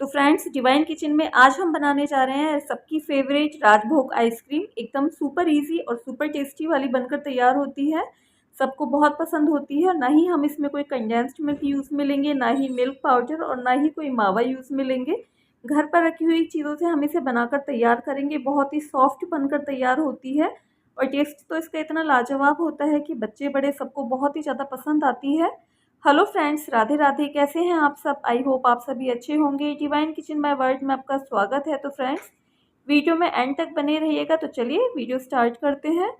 तो friends, divine kitchen में आज हम बनाने जा रहे हैं सबकी फेवरेट राजभोग आइसक्रीम। एकदम सुपर इजी और सुपर टेस्टी वाली बनकर तैयार होती है। सबको बहुत पसंद होती है। ना ही हम इसमें कोई कंडेंस्ड मिल्क यूज़ में लेंगे, ना ही मिल्क पाउडर और ना ही कोई मावा यूज़ में लेंगे। घर पर रखी हुई चीज़ों से हम इसे बनाकर तैयार करेंगे। बहुत ही सॉफ्ट बनकर तैयार होती है और टेस्ट तो इसका इतना लाजवाब होता है कि बच्चे बड़े सबको बहुत ही ज़्यादा पसंद आती है। Hello friends, Radhe Radhe. कैसे हैं आप सब? आई होप आप सभी अच्छे होंगे। डिवाइन किचन बाय वर्ल्ड में आपका स्वागत है। तो फ्रेंड्स, वीडियो में एंड तक बने रहिएगा। तो चलिए वीडियो स्टार्ट करते हैं।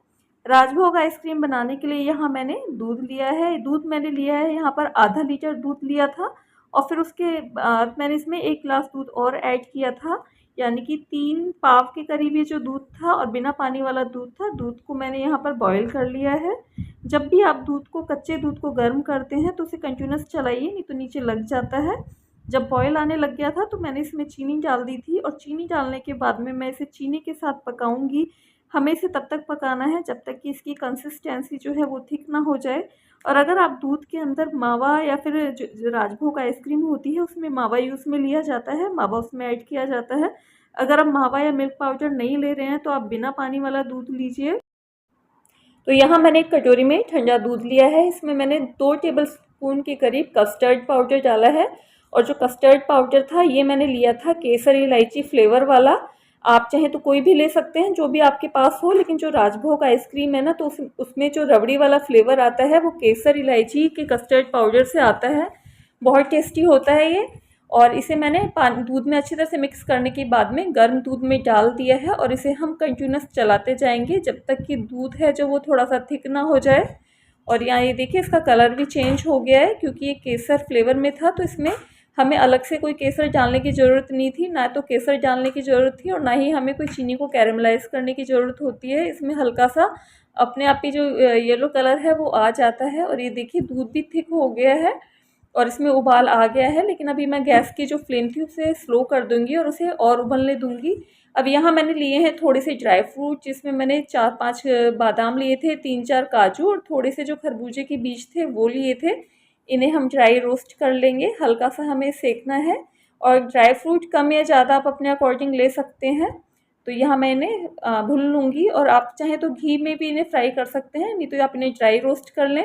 राजभोग आइसक्रीम बनाने के लिए यहाँ मैंने दूध लिया है। दूध मैंने लिया है यहाँ पर आधा लीटर दूध लिया था और फिर उसके बाद मैंने इसमें 1 गिलास दूध और ऐड किया था, यानी कि 3 पाव के करीब ये जो दूध था और बिना पानी वाला दूध था। दूध को मैंने यहाँ पर बॉईल कर लिया है। जब भी आप कच्चे दूध को गर्म करते हैं तो उसे कंटिन्यूस चलाइए, नहीं तो नीचे लग जाता है। जब बॉयल आने लग गया था तो मैंने इसमें चीनी डाल दी थी और चीनी डालने के बाद में मैं इसे चीनी के साथ पकाऊंगी। हमें इसे तब तक पकाना है जब तक कि इसकी कंसिस्टेंसी जो है वो थिक ना हो जाए। और अगर आप दूध के अंदर मावा या फिर जो राजभोग आइसक्रीम होती है उसमें मावा यूज़ में लिया जाता है, मावा उसमें ऐड किया जाता है। अगर आप मावा या मिल्क पाउडर नहीं ले रहे हैं तो आप बिना पानी वाला दूध लीजिए। तो यहाँ मैंने एक कटोरी में ठंडा दूध लिया है। इसमें मैंने 2 टेबलस्पून के करीब कस्टर्ड पाउडर डाला है और जो कस्टर्ड पाउडर था ये मैंने लिया था केसर इलायची फ्लेवर वाला। आप चाहें तो कोई भी ले सकते हैं, जो भी आपके पास हो, लेकिन जो राजभोग आइसक्रीम है ना तो उसमें जो रबड़ी वाला फ्लेवर आता है वो केसर इलायची के कस्टर्ड पाउडर से आता है। बहुत टेस्टी होता है ये। और इसे मैंने दूध में अच्छी तरह से मिक्स करने के बाद में गर्म दूध में डाल दिया है और इसे हम कंटिन्यूस चलाते जाएंगे जब तक कि दूध है जो वो थोड़ा सा थिक ना हो जाए। और यहाँ ये देखिए इसका कलर भी चेंज हो गया है क्योंकि ये केसर फ्लेवर में था, तो इसमें हमें अलग से कोई केसर डालने की ज़रूरत नहीं थी। ना तो केसर डालने की ज़रूरत थी और ना ही हमें कोई चीनी को कैरेमलाइज़ करने की ज़रूरत होती है। इसमें हल्का सा अपने आप ही जो येलो कलर है वो आ जाता है। और ये देखिए दूध भी थिक हो गया है और इसमें उबाल आ गया है। लेकिन अभी मैं गैस की जो फ्लेम थी उसे स्लो कर दूंगी और उसे और उबलने दूंगी। अब यहाँ मैंने लिए हैं थोड़े से ड्राई फ्रूट, जिसमें मैंने 4-5 बादाम लिए थे, 3-4 काजू और थोड़े से जो खरबूजे के बीज थे वो लिए थे। इन्हें हम ड्राई रोस्ट कर लेंगे, हल्का सा हमें सेकना है। और ड्राई फ्रूट कम या ज़्यादा आप अपने अकॉर्डिंग ले सकते हैं। तो यहाँ मैं इन्हें भून लूँगी और आप चाहें तो घी में भी इन्हें फ्राई कर सकते हैं, नहीं तो आप इन्हें ड्राई रोस्ट कर लें।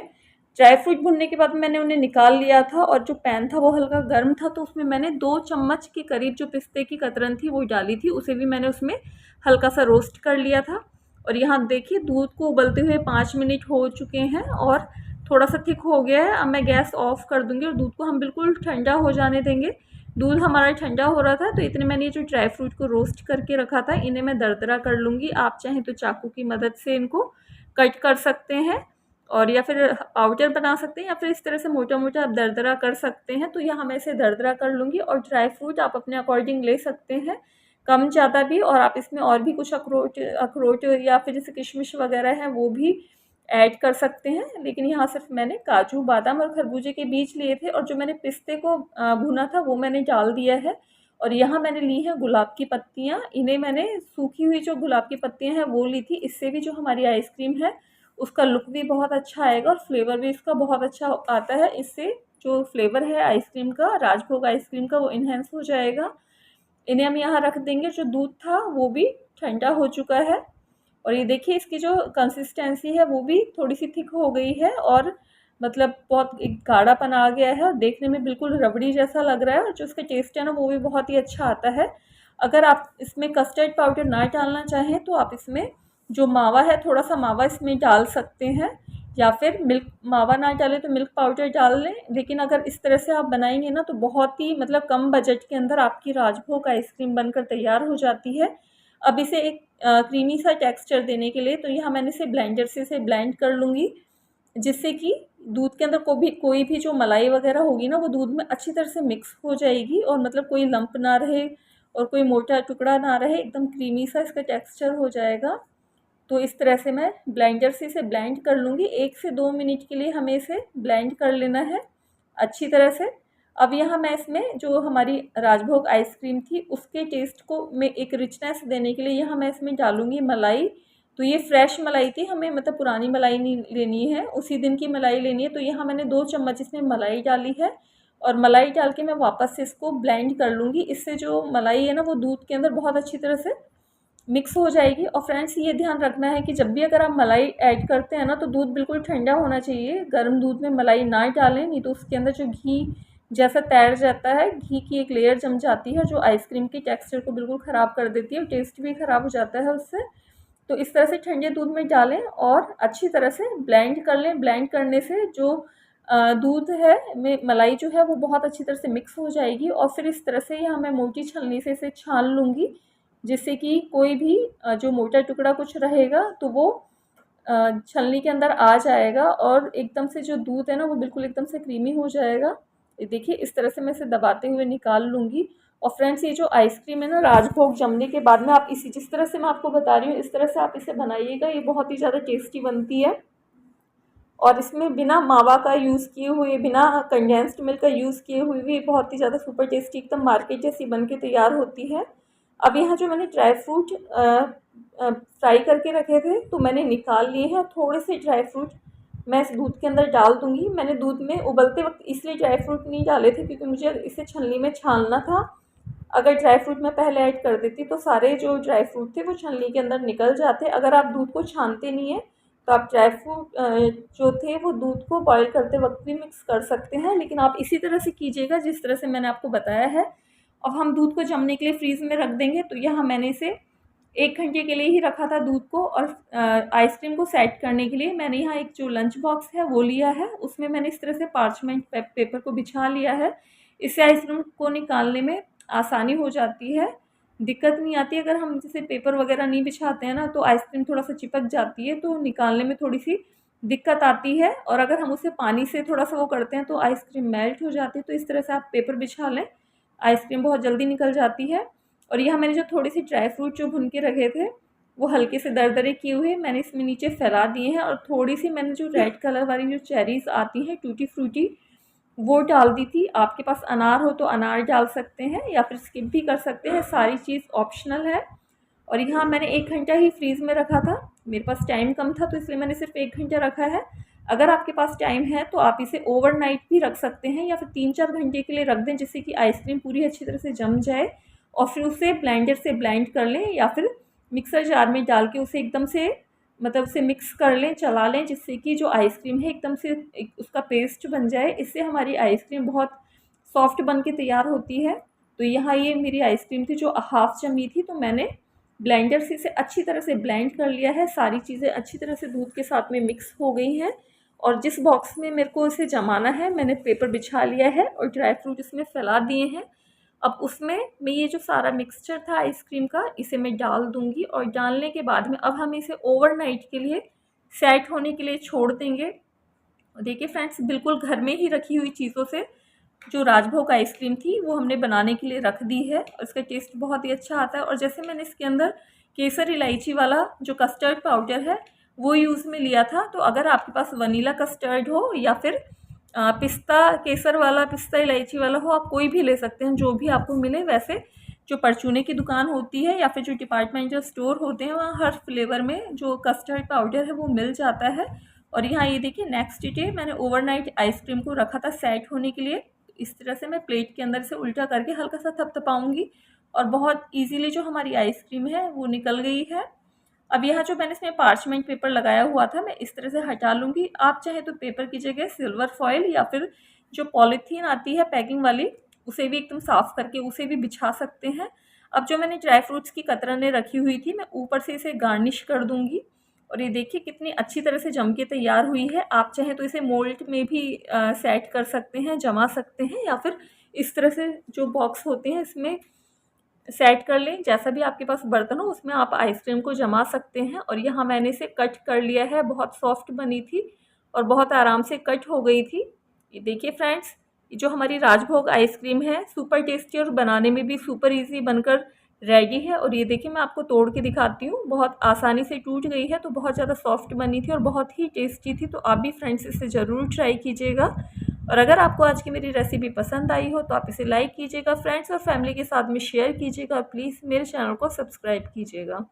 ड्राई फ्रूट भुनने के बाद मैंने उन्हें निकाल लिया था और जो पैन था वो हल्का गर्म था, तो उसमें मैंने 2 चम्मच के करीब जो पिस्ते की कतरन थी वो डाली थी। उसे भी मैंने उसमें हल्का सा रोस्ट कर लिया था। और यहाँ देखिए दूध को उबलते हुए 5 मिनट हो चुके हैं और थोड़ा सा थिक हो गया है। अब मैं गैस ऑफ कर दूंगी और दूध को हम बिल्कुल ठंडा हो जाने देंगे। दूध हमारा ठंडा हो रहा था तो इतने मैंने ये जो ड्राई फ्रूट को रोस्ट करके रखा था इन्हें मैं दरदरा कर लूँगी। आप चाहें तो चाकू की मदद से इनको कट कर सकते हैं और या फिर पाउडर बना सकते हैं या फिर इस तरह से मोटा मोटा आप दरदरा कर सकते हैं। तो यहाँ मैं इसे दरदरा कर लूँगी और ड्राई फ्रूट आप अपने अकॉर्डिंग ले सकते हैं, कम ज़्यादा भी। और आप इसमें और भी कुछ अखरोट अखरोट या फिर जैसे किशमिश वगैरह हैं वो भी ऐड कर सकते हैं। लेकिन यहाँ सिर्फ मैंने काजू बादाम और खरबूजे के बीज लिए थे और जो मैंने पिस्ते को भुना था वो मैंने डाल दिया है। और यहाँ मैंने ली हैं गुलाब की पत्तियाँ। इन्हें मैंने सूखी हुई जो गुलाब की पत्तियाँ हैं वो ली थी। इससे भी जो हमारी आइसक्रीम है उसका लुक भी बहुत अच्छा आएगा और फ्लेवर भी इसका बहुत अच्छा आता है। इससे जो फ्लेवर है आइसक्रीम का, राजभोग आइसक्रीम का, वो इन्हेंस हो जाएगा। इन्हें हम यहाँ रख देंगे। जो दूध था वो भी ठंडा हो चुका है और ये देखिए इसकी जो कंसिस्टेंसी है वो भी थोड़ी सी थिक हो गई है और मतलब बहुत एक गाढ़ापन आ गया है और देखने में बिल्कुल रबड़ी जैसा लग रहा है। और जो इसका टेस्ट है ना वो भी बहुत ही अच्छा आता है। अगर आप इसमें कस्टर्ड पाउडर ना डालना चाहें तो आप इसमें जो मावा है थोड़ा सा मावा इसमें डाल सकते हैं, या फिर मिल्क मावा ना डालें तो मिल्क पाउडर डाल लें। लेकिन अगर इस तरह से आप बनाएंगे ना तो बहुत ही मतलब कम बजट के अंदर आपकी राजभोग आइसक्रीम बनकर तैयार हो जाती है। अब इसे एक क्रीमी सा टेक्सचर देने के लिए तो यहाँ मैंने इसे ब्लेंडर से इसे ब्लेंड कर लूँगी, जिससे कि दूध के अंदर कोई भी जो मलाई वगैरह होगी ना वो दूध में अच्छी तरह से मिक्स हो जाएगी और मतलब कोई लंप ना रहे और कोई मोटा टुकड़ा ना रहे, एकदम क्रीमी सा इसका टेक्सचर हो जाएगा। तो इस तरह से मैं ब्लेंडर से इसे ब्लेंड कर लूँगी। 1 से 2 मिनट के लिए हमें इसे ब्लेंड कर लेना है अच्छी तरह से। अब यहाँ मैं इसमें जो हमारी राजभोग आइसक्रीम थी उसके टेस्ट को मैं एक रिचनेस देने के लिए यहाँ मैं इसमें डालूँगी मलाई। तो ये फ्रेश मलाई थी, हमें मतलब पुरानी मलाई नहीं लेनी है, उसी दिन की मलाई लेनी है। तो यहाँ मैंने 2 चम्मच इसमें मलाई डाली है और मलाई डाल के मैं वापस से इसको ब्लेंड कर लूँगी। इससे जो मलाई है ना वो दूध के अंदर बहुत अच्छी तरह से मिक्स हो जाएगी। और फ्रेंड्स ये ध्यान रखना है कि जब भी अगर आप मलाई ऐड करते हैं ना तो दूध बिल्कुल ठंडा होना चाहिए। गर्म दूध में मलाई ना डालें, नहीं तो उसके अंदर जो घी जैसा तैर जाता है, घी की एक लेयर जम जाती है जो आइसक्रीम के टेक्सचर को बिल्कुल ख़राब कर देती है और टेस्ट भी ख़राब हो जाता है उससे। तो इस तरह से ठंडे दूध में डालें और अच्छी तरह से ब्लेंड कर लें। ब्लेंड करने से जो दूध है में मलाई जो है वो बहुत अच्छी तरह से मिक्स हो जाएगी। और फिर इस तरह से यहाँ मैं मोटी छलनी से इसे छान लूँगी, जिससे कि कोई भी जो मोटा टुकड़ा कुछ रहेगा तो वो छलनी के अंदर आ जाएगा और एकदम से जो दूध है ना वो बिल्कुल एकदम से क्रीमी हो जाएगा। ये देखिए इस तरह से मैं इसे दबाते हुए निकाल लूँगी। और फ्रेंड्स ये जो आइसक्रीम है ना राजभोग जमने के बाद में आप इसी जिस तरह से मैं आपको बता रही हूँ इस तरह से आप इसे बनाइएगा, ये बहुत ही ज़्यादा टेस्टी बनती है। और इसमें बिना मावा का यूज़ किए हुए, बिना कंडेंस्ड मिल्क का यूज़ किए हुए भी बहुत ही ज़्यादा सुपर टेस्टी एकदम मार्केट जैसी बन के तैयार होती है। अब यहाँ जो मैंने ड्राई फ्रूट फ्राई करके रखे थे तो मैंने निकाल लिए हैं। थोड़े से ड्राई फ्रूट मैं इस दूध के अंदर डाल दूँगी। मैंने दूध में उबलते वक्त इसलिए ड्राई फ्रूट नहीं डाले थे क्योंकि मुझे इसे छलनी में छानना था। अगर ड्राई फ्रूट मैं पहले ऐड कर देती तो सारे जो ड्राई फ्रूट थे वो छलनी के अंदर निकल जाते। अगर आप दूध को छानते नहीं हैं तो आप ड्राई फ्रूट जो थे वो दूध को बॉईल करते वक्त भी मिक्स कर सकते हैं, लेकिन आप इसी तरह से कीजिएगा जिस तरह से मैंने आपको बताया है। अब हम दूध को जमने के लिए फ्रीज़ में रख देंगे। तो यहाँ मैंने इसे 1 घंटे के लिए ही रखा था दूध को। और आइसक्रीम को सेट करने के लिए मैंने यहाँ एक जो लंच बॉक्स है वो लिया है, उसमें मैंने इस तरह से पार्चमेंट पेपर को बिछा लिया है। इससे आइसक्रीम को निकालने में आसानी हो जाती है, दिक्कत नहीं आती। अगर हम जैसे पेपर वगैरह नहीं बिछाते हैं ना तो आइसक्रीम थोड़ा सा चिपक जाती है, तो निकालने में थोड़ी सी दिक्कत आती है। और अगर हम उसे पानी से थोड़ा सा वो करते हैं तो आइसक्रीम मेल्ट हो जाती है। तो इस तरह से आप पेपर बिछा लें, आइसक्रीम बहुत जल्दी निकल जाती है। और यहाँ मैंने जो थोड़ी सी ड्राई फ्रूट जो भुन के रखे थे वो हल्के से दरदरे किए हुए मैंने इसमें नीचे फैला दिए हैं। और थोड़ी सी मैंने जो रेड कलर वाली जो चेरीज़ आती हैं टूटी फ्रूटी वो डाल दी थी। आपके पास अनार हो तो अनार डाल सकते हैं या फिर स्किप भी कर सकते हैं, सारी चीज़ ऑप्शनल है। और यहाँ मैंने 1 घंटा ही फ्रीज़ में रखा था, मेरे पास टाइम कम था तो इसलिए मैंने सिर्फ 1 घंटा रखा है। अगर आपके पास टाइम है तो आप इसे ओवरनाइट भी रख सकते हैं या फिर 3-4 घंटे के लिए रख दें, जिससे कि आइसक्रीम पूरी अच्छी तरह से जम जाए। और फिर उसे ब्लेंडर से ब्लेंड कर लें या फिर मिक्सर जार में डाल के उसे एकदम से मतलब उसे मिक्स कर लें, चला लें, जिससे कि जो आइसक्रीम है एकदम से उसका पेस्ट बन जाए। इससे हमारी आइसक्रीम बहुत सॉफ्ट बन के तैयार होती है। तो यहाँ ये मेरी आइसक्रीम थी जो हाफ़ जमी थी, तो मैंने ब्लेंडर से इसे अच्छी तरह से ब्लेंड कर लिया है। सारी चीज़ें अच्छी तरह से दूध के साथ में मिक्स हो गई हैं। और जिस बॉक्स में मेरे को इसे जमाना है मैंने पेपर बिछा लिया है और ड्राई फ्रूट इसमें फैला दिए हैं। अब उसमें मैं ये जो सारा मिक्सचर था आइसक्रीम का इसे मैं डाल दूँगी। और डालने के बाद में अब हम इसे ओवरनाइट के लिए सेट होने के लिए छोड़ देंगे। देखिए फ्रेंड्स, बिल्कुल घर में ही रखी हुई चीज़ों से जो राजभोग आइसक्रीम थी वो हमने बनाने के लिए रख दी है और इसका टेस्ट बहुत ही अच्छा आता है। और जैसे मैंने इसके अंदर केसर इलायची वाला जो कस्टर्ड पाउडर है वो यूज़ में लिया था, तो अगर आपके पास वनीला कस्टर्ड हो या फिर पिस्ता केसर वाला, पिस्ता इलायची वाला हो, आप कोई भी ले सकते हैं, जो भी आपको मिले। वैसे जो परचूने की दुकान होती है या फिर जो डिपार्टमेंटल स्टोर होते हैं वहाँ हर फ्लेवर में जो कस्टर्ड पाउडर है वो मिल जाता है। और यहाँ ये देखिए नेक्स्ट डे मैंने ओवरनाइट आइसक्रीम को रखा था सेट होने के लिए। इस तरह से मैं प्लेट के अंदर से उल्टा करके हल्का सा थपथपाऊँगी और बहुत ईजीली जो हमारी आइसक्रीम है वो निकल गई है। अब यहाँ जो मैंने इसमें पार्चमेंट पेपर लगाया हुआ था मैं इस तरह से हटा लूँगी। आप चाहे तो पेपर की जगह सिल्वर फॉयल या फिर जो पॉलीथीन आती है पैकिंग वाली उसे भी एकदम साफ़ करके उसे भी बिछा सकते हैं। अब जो मैंने ड्राई फ्रूट्स की कतरनें रखी हुई थी मैं ऊपर से इसे गार्निश कर दूँगी। और ये देखिए कितनी अच्छी तरह से जम के तैयार हुई है। आप चाहें तो इसे मोल्ड में भी सेट कर सकते हैं, जमा सकते हैं, या फिर इस तरह से जो बॉक्स होते हैं इसमें सेट कर लें। जैसा भी आपके पास बर्तन हो उसमें आप आइसक्रीम को जमा सकते हैं। और यहाँ मैंने इसे कट कर लिया है, बहुत सॉफ्ट बनी थी और बहुत आराम से कट हो गई थी। ये देखिए फ्रेंड्स, जो हमारी राजभोग आइसक्रीम है सुपर टेस्टी और बनाने में भी सुपर इजी बनकर रेडी है। और ये देखिए मैं आपको तोड़ के दिखाती हूँ, बहुत आसानी से टूट गई है, तो बहुत ज़्यादा सॉफ्ट बनी थी और बहुत ही टेस्टी थी। तो आप भी फ्रेंड्स इसे ज़रूर ट्राई कीजिएगा। और अगर आपको आज की मेरी रेसिपी पसंद आई हो तो आप इसे लाइक कीजिएगा, फ्रेंड्स और फैमिली के साथ में शेयर कीजिएगा और प्लीज़ मेरे चैनल को सब्सक्राइब कीजिएगा।